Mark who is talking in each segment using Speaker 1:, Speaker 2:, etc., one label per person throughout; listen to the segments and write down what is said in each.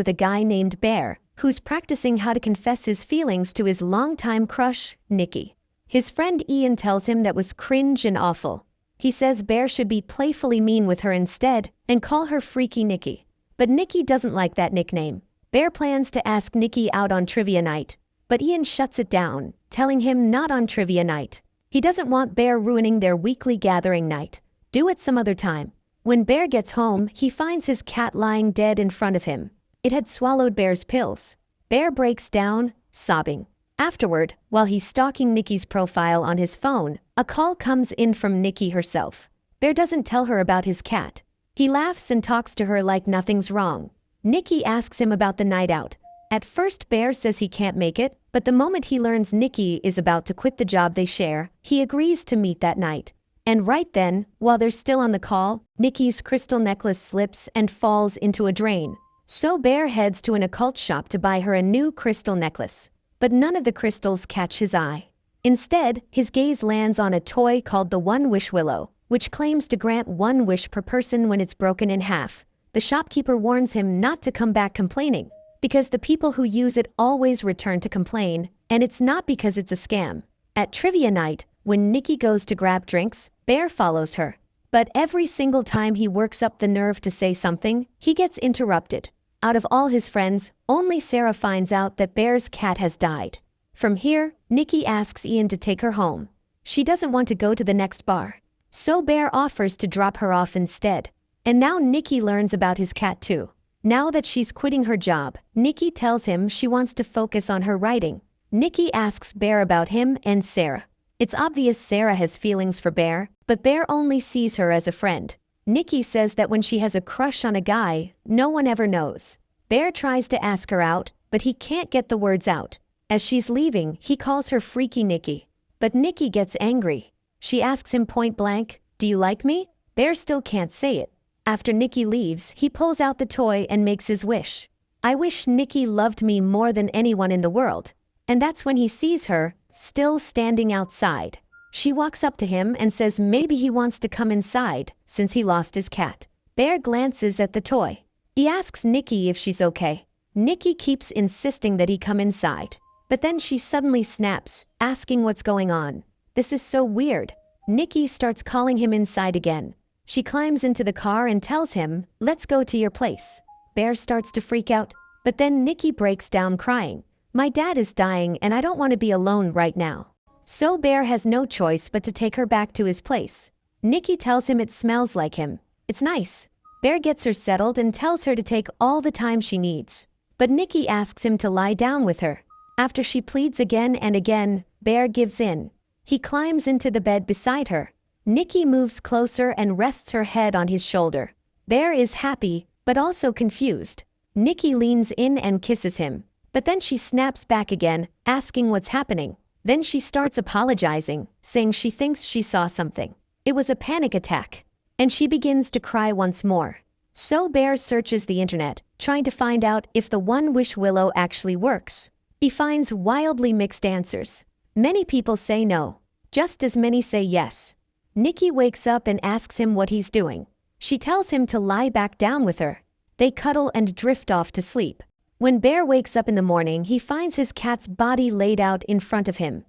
Speaker 1: with a guy named Bear, who's practicing how to confess his feelings to his longtime crush, Nikki. His friend Ian tells him that was cringe and awful. He says Bear should be playfully mean with her instead and call her Freaky Nikki. But Nikki doesn't like that nickname. Bear plans to ask Nikki out on trivia night, but Ian shuts it down, telling him not on trivia night. He doesn't want Bear ruining their weekly gathering night. Do it some other time. When Bear gets home, he finds his cat lying dead in front of him. It had swallowed Bear's pills. Bear breaks down, sobbing. Afterward, while he's stalking Nikki's profile on his phone, a call comes in from Nikki herself. Bear doesn't tell her about his cat. He laughs and talks to her like nothing's wrong. Nikki asks him about the night out. At first, Bear says he can't make it, but the moment he learns Nikki is about to quit the job they share, he agrees to meet that night. And right then, while they're still on the call, Nikki's crystal necklace slips and falls into a drain. So Bear heads to an occult shop to buy her a new crystal necklace. But none of the crystals catch his eye. Instead, his gaze lands on a toy called the One Wish Willow, which claims to grant one wish per person when it's broken in half. The shopkeeper warns him not to come back complaining, because the people who use it always return to complain, and it's not because it's a scam. At trivia night, when Nikki goes to grab drinks, Bear follows her. But every single time he works up the nerve to say something, he gets interrupted. Out of all his friends, only Sarah finds out that Bear's cat has died. From here, Nikki asks Ian to take her home. She doesn't want to go to the next bar. So Bear offers to drop her off instead. And now Nikki learns about his cat too. Now that she's quitting her job, Nikki tells him she wants to focus on her writing. Nikki asks Bear about him and Sarah. It's obvious Sarah has feelings for Bear, but Bear only sees her as a friend. Nikki says that when she has a crush on a guy, no one ever knows. Bear tries to ask her out, but he can't get the words out. As she's leaving, he calls her Freaky Nikki. But Nikki gets angry. She asks him point blank, "Do you like me?" Bear still can't say it. After Nikki leaves, he pulls out the toy and makes his wish. "I wish Nikki loved me more than anyone in the world." And that's when he sees her, still standing outside. She walks up to him and says maybe he wants to come inside, since he lost his cat. Bear glances at the toy. He asks Nikki if she's okay. Nikki keeps insisting that he come inside. But then she suddenly snaps, asking what's going on. This is so weird. Nikki starts calling him inside again. She climbs into the car and tells him, "Let's go to your place." Bear starts to freak out, but then Nikki breaks down crying. "My dad is dying and I don't want to be alone right now." So Bear has no choice but to take her back to his place. Nikki tells him it smells like him. It's nice. Bear gets her settled and tells her to take all the time she needs. But Nikki asks him to lie down with her. After she pleads again and again, Bear gives in. He climbs into the bed beside her. Nikki moves closer and rests her head on his shoulder. Bear is happy, but also confused. Nikki leans in and kisses him. But then she snaps back again, asking what's happening. Then she starts apologizing, saying she thinks she saw something. It was a panic attack. And she begins to cry once more. So Bear searches the internet, trying to find out if the One Wish Willow actually works. He finds wildly mixed answers. Many people say no. Just as many say yes. Nikki wakes up and asks him what he's doing. She tells him to lie back down with her. They cuddle and drift off to sleep. When Bear wakes up in the morning, he finds his cat's body laid out in front of him.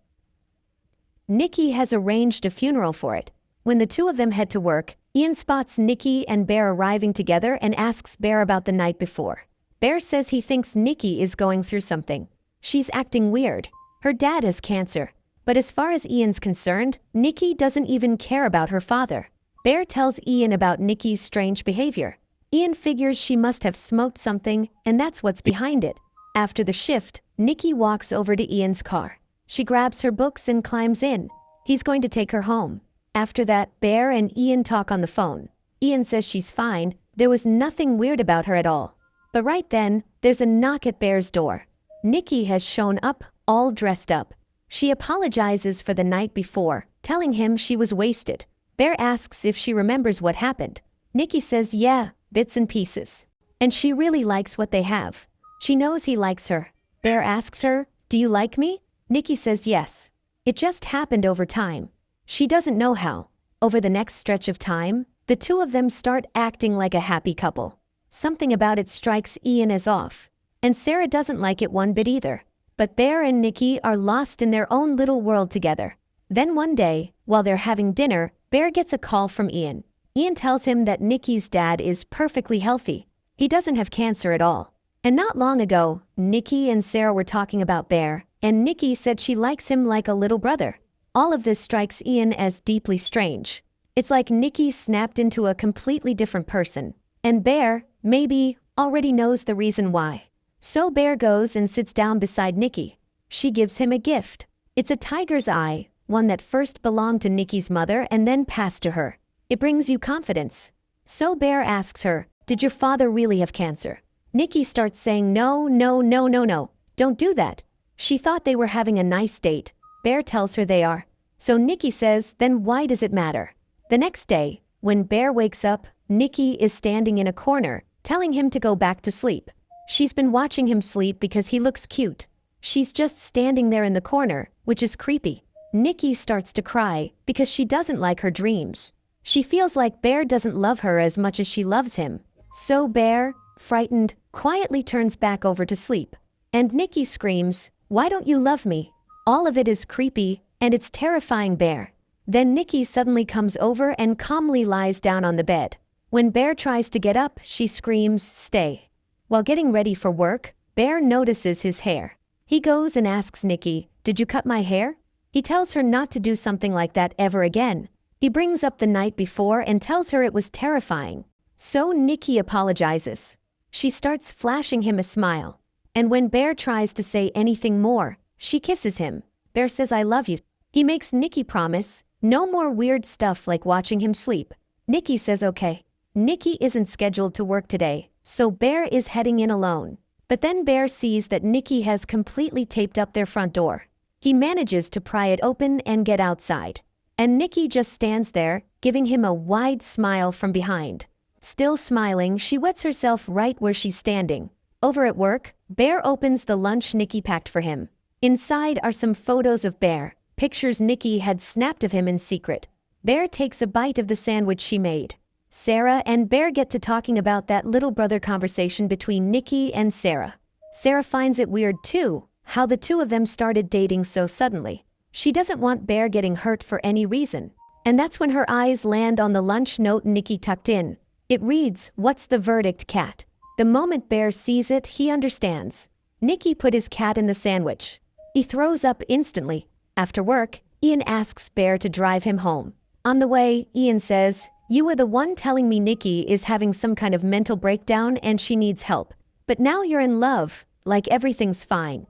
Speaker 1: Nikki has arranged a funeral for it. When the two of them head to work, Ian spots Nikki and Bear arriving together and asks Bear about the night before. Bear says he thinks Nikki is going through something. She's acting weird. Her dad has cancer. But as far as Ian's concerned, Nikki doesn't even care about her father. Bear tells Ian about Nikki's strange behavior. Ian figures she must have smoked something, and that's what's behind it. After the shift, Nikki walks over to Ian's car. She grabs her books and climbs in. He's going to take her home. After that, Bear and Ian talk on the phone. Ian says she's fine. There was nothing weird about her at all. But right then, there's a knock at Bear's door. Nikki has shown up, all dressed up. She apologizes for the night before, telling him she was wasted. Bear asks if she remembers what happened. Nikki says yeah, bits and pieces. And she really likes what they have. She knows he likes her. Bear asks her, "Do you like me?" Nikki says yes. It just happened over time. She doesn't know how. Over the next stretch of time, the two of them start acting like a happy couple. Something about it strikes Ian as off. And Sarah doesn't like it one bit either. But Bear and Nikki are lost in their own little world together. Then one day, while they're having dinner, Bear gets a call from Ian. Ian tells him that Nikki's dad is perfectly healthy. He doesn't have cancer at all. And not long ago, Nikki and Sarah were talking about Bear, and Nikki said she likes him like a little brother. All of this strikes Ian as deeply strange. It's like Nikki snapped into a completely different person. And Bear, maybe, already knows the reason why. So Bear goes and sits down beside Nikki. She gives him a gift. It's a tiger's eye, one that first belonged to Nikki's mother and then passed to her. It brings you confidence. So Bear asks her, "Did your father really have cancer?" Nikki starts saying no, don't do that. She thought they were having a nice date. Bear tells her they are. So Nikki says, then why does it matter? The next day, when Bear wakes up, Nikki is standing in a corner, telling him to go back to sleep. She's been watching him sleep because he looks cute. She's just standing there in the corner, which is creepy. Nikki starts to cry because she doesn't like her dreams. She feels like Bear doesn't love her as much as she loves him. So Bear, frightened, quietly turns back over to sleep. And Nikki screams, "Why don't you love me?" All of it is creepy, and it's terrifying Bear. Then Nikki suddenly comes over and calmly lies down on the bed. When Bear tries to get up, she screams, "Stay." While getting ready for work, Bear notices his hair. He goes and asks Nikki, "Did you cut my hair?" He tells her not to do something like that ever again. He brings up the night before and tells her it was terrifying. So Nikki apologizes. She starts flashing him a smile. And when Bear tries to say anything more, she kisses him. Bear says, "I love you." He makes Nikki promise, no more weird stuff like watching him sleep. Nikki says okay. Nikki isn't scheduled to work today, so Bear is heading in alone. But then Bear sees that Nikki has completely taped up their front door. He manages to pry it open and get outside. And Nikki just stands there, giving him a wide smile from behind. Still smiling, she wets herself right where she's standing. Over at work, Bear opens the lunch Nikki packed for him. Inside are some photos of Bear, pictures Nikki had snapped of him in secret. Bear takes a bite of the sandwich she made. Sarah and Bear get to talking about that little brother conversation between Nikki and Sarah. Sarah finds it weird too, how the two of them started dating so suddenly. She doesn't want Bear getting hurt for any reason. And that's when her eyes land on the lunch note Nikki tucked in. It reads, "What's the verdict, cat?" The moment Bear sees it, he understands. Nikki put his cat in the sandwich. He throws up instantly. After work, Ian asks Bear to drive him home. On the way, Ian says, "You were the one telling me Nikki is having some kind of mental breakdown and she needs help. But now you're in love, like everything's fine."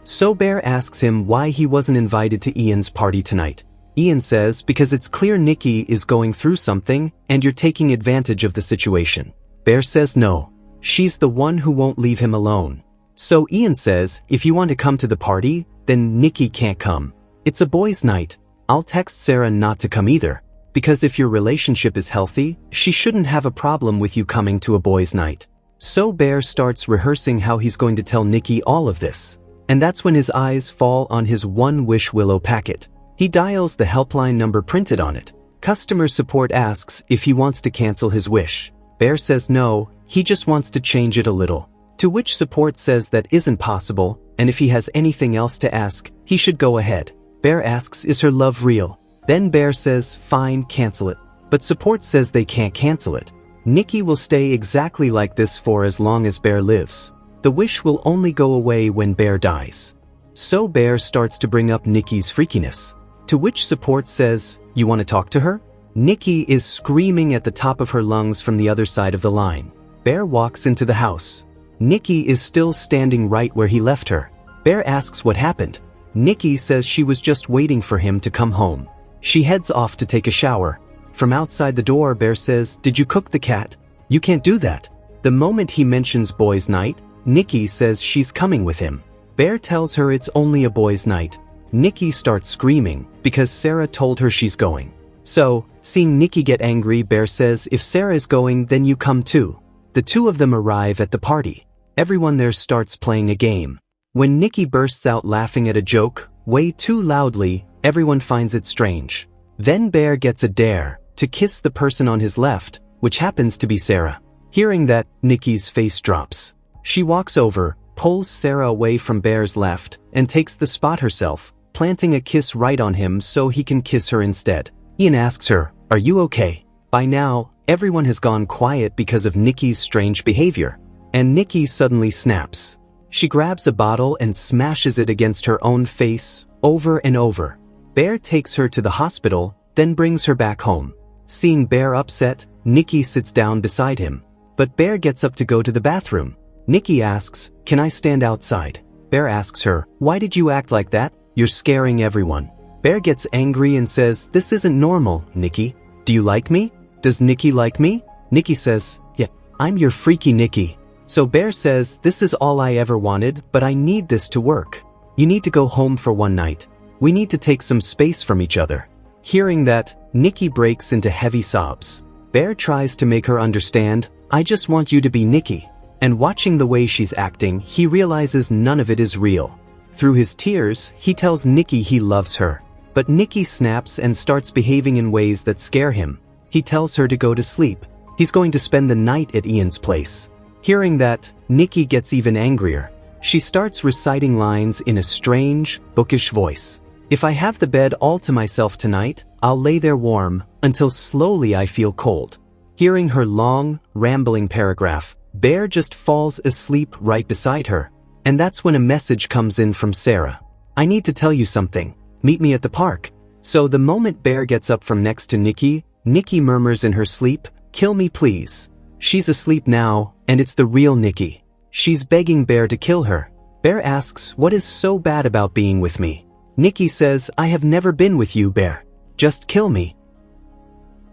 Speaker 2: So Bear asks him why he wasn't invited to Ian's party tonight. Ian says because it's clear Nikki is going through something and you're taking advantage of the situation. Bear says no. She's the one who won't leave him alone. So Ian says if you want to come to the party, then Nikki can't come. It's a boys' night. I'll text Sarah not to come either. Because if your relationship is healthy, she shouldn't have a problem with you coming to a boys' night. So Bear starts rehearsing how he's going to tell Nikki all of this. And that's when his eyes fall on his One Wish Willow packet. He dials the helpline number printed on it. Customer support asks if he wants to cancel his wish. Bear says no, he just wants to change it a little. To which support says that isn't possible, and if he has anything else to ask, he should go ahead. Bear asks, is her love real? Then Bear says, fine, cancel it. But support says they can't cancel it. Nikki will stay exactly like this for as long as Bear lives. The wish will only go away when Bear dies. So Bear starts to bring up Nikki's freakiness. To which support says, you want to talk to her? Nikki is screaming at the top of her lungs from the other side of the line. Bear walks into the house. Nikki is still standing right where he left her. Bear asks what happened. Nikki says she was just waiting for him to come home. She heads off to take a shower. From outside the door, Bear says, did you cook the cat? You can't do that. The moment he mentions boys' night, Nikki says she's coming with him. Bear tells her it's only a boys' night. Nikki starts screaming because Sarah told her she's going. So, seeing Nikki get angry, Bear says if Sarah is going, then you come too. The two of them arrive at the party. Everyone there starts playing a game. When Nikki bursts out laughing at a joke, way too loudly, everyone finds it strange. Then Bear gets a dare to kiss the person on his left, which happens to be Sarah. Hearing that, Nikki's face drops. She walks over, pulls Sarah away from Bear's left, and takes the spot herself, planting a kiss right on him so he can kiss her instead. Ian asks her, "Are you okay?" By now, everyone has gone quiet because of Nikki's strange behavior. And Nikki suddenly snaps. She grabs a bottle and smashes it against her own face, over and over. Bear takes her to the hospital, then brings her back home. Seeing Bear upset, Nikki sits down beside him. But Bear gets up to go to the bathroom. Nikki asks, "Can I stand outside?" Bear asks her, "Why did you act like that? You're scaring everyone." Bear gets angry and says, "This isn't normal, Nikki. Do you like me? Does Nikki like me?" Nikki says, "Yeah, I'm your freaky Nikki." So Bear says, "This is all I ever wanted, but I need this to work. You need to go home for one night. We need to take some space from each other." Hearing that, Nikki breaks into heavy sobs. Bear tries to make her understand, "I just want you to be Nikki." And watching the way she's acting, he realizes none of it is real. Through his tears, he tells Nikki he loves her. But Nikki snaps and starts behaving in ways that scare him. He tells her to go to sleep. He's going to spend the night at Ian's place. Hearing that, Nikki gets even angrier. She starts reciting lines in a strange, bookish voice. "If I have the bed all to myself tonight, I'll lay there warm, until slowly I feel cold." Hearing her long, rambling paragraph, Bear just falls asleep right beside her. And that's when a message comes in from Sarah. "I need to tell you something. Meet me at the park." So the moment Bear gets up from next to Nikki, Nikki murmurs in her sleep, "Kill me please." She's asleep now, and it's the real Nikki. She's begging Bear to kill her. Bear asks, "What is so bad about being with me?" Nikki says, "I have never been with you, Bear. Just kill me."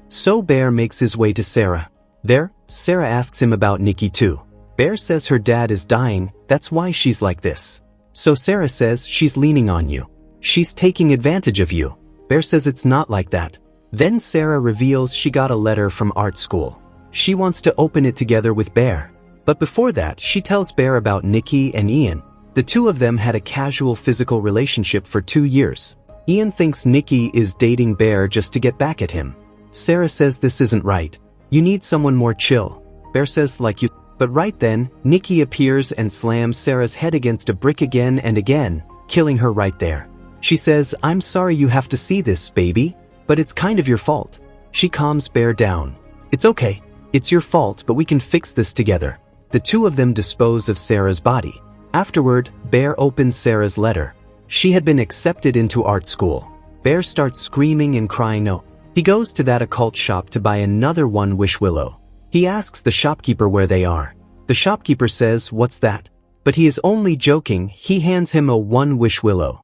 Speaker 2: So Bear makes his way to Sarah. There, Sarah asks him about Nikki too. Bear says her dad is dying, that's why she's like this. So Sarah says she's leaning on you. She's taking advantage of you. Bear says it's not like that. Then Sarah reveals she got a letter from art school. She wants to open it together with Bear. But before that, she tells Bear about Nikki and Ian. The two of them had a casual physical relationship for 2 years. Ian thinks Nikki is dating Bear just to get back at him. Sarah says this isn't right. You need someone more chill. Bear says like you. But right then, Nikki appears and slams Sarah's head against a brick again and again, killing her right there. She says, "I'm sorry you have to see this, baby, but it's kind of your fault." She calms Bear down. "It's okay. It's your fault, but we can fix this together." The two of them dispose of Sarah's body. Afterward, Bear opens Sarah's letter. She had been accepted into art school. Bear starts screaming and crying no. He goes to that occult shop to buy another one-wish willow. He asks the shopkeeper where they are. The shopkeeper says, "What's that?" But he is only joking. He hands him a one-wish willow.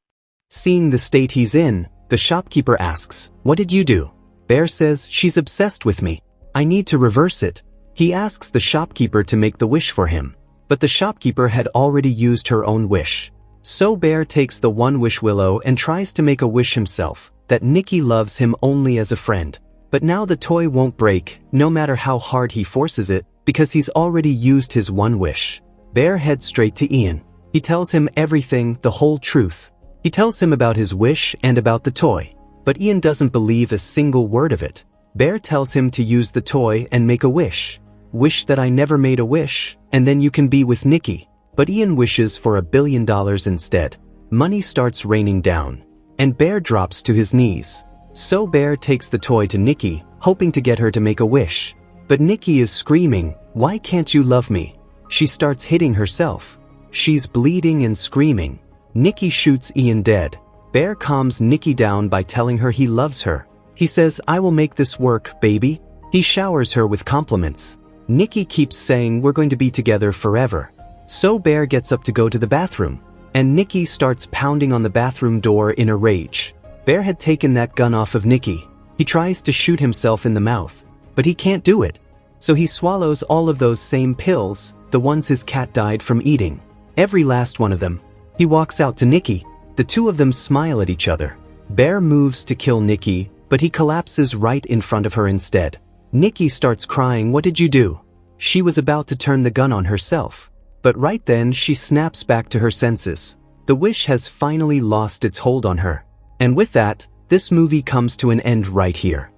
Speaker 2: Seeing the state he's in, the shopkeeper asks, "What did you do?" Bear says, "She's obsessed with me. I need to reverse it." He asks the shopkeeper to make the wish for him. But the shopkeeper had already used her own wish. So Bear takes the one-wish willow and tries to make a wish himself, that Nikki loves him only as a friend. But now the toy won't break, no matter how hard he forces it, because he's already used his one wish. Bear heads straight to Ian. He tells him everything, the whole truth. He tells him about his wish and about the toy. But Ian doesn't believe a single word of it. Bear tells him to use the toy and make a wish. "Wish that I never made a wish, and then you can be with Nikki." But Ian wishes for $1 billion instead. Money starts raining down. And Bear drops to his knees. So Bear takes the toy to Nikki, hoping to get her to make a wish. But Nikki is screaming, "Why can't you love me?" She starts hitting herself. She's bleeding and screaming. Nikki shoots Ian dead. Bear calms Nikki down by telling her he loves her. He says, "I will make this work, baby." He showers her with compliments. Nikki keeps saying we're going to be together forever. So Bear gets up to go to the bathroom. And Nikki starts pounding on the bathroom door in a rage. Bear had taken that gun off of Nikki. He tries to shoot himself in the mouth. But he can't do it. So he swallows all of those same pills, the ones his cat died from eating. Every last one of them. He walks out to Nikki. The two of them smile at each other. Bear moves to kill Nikki, but he collapses right in front of her instead. Nikki starts crying, "What did you do?" She was about to turn the gun on herself. But right then she snaps back to her senses. The wish has finally lost its hold on her. And with that, this movie comes to an end right here.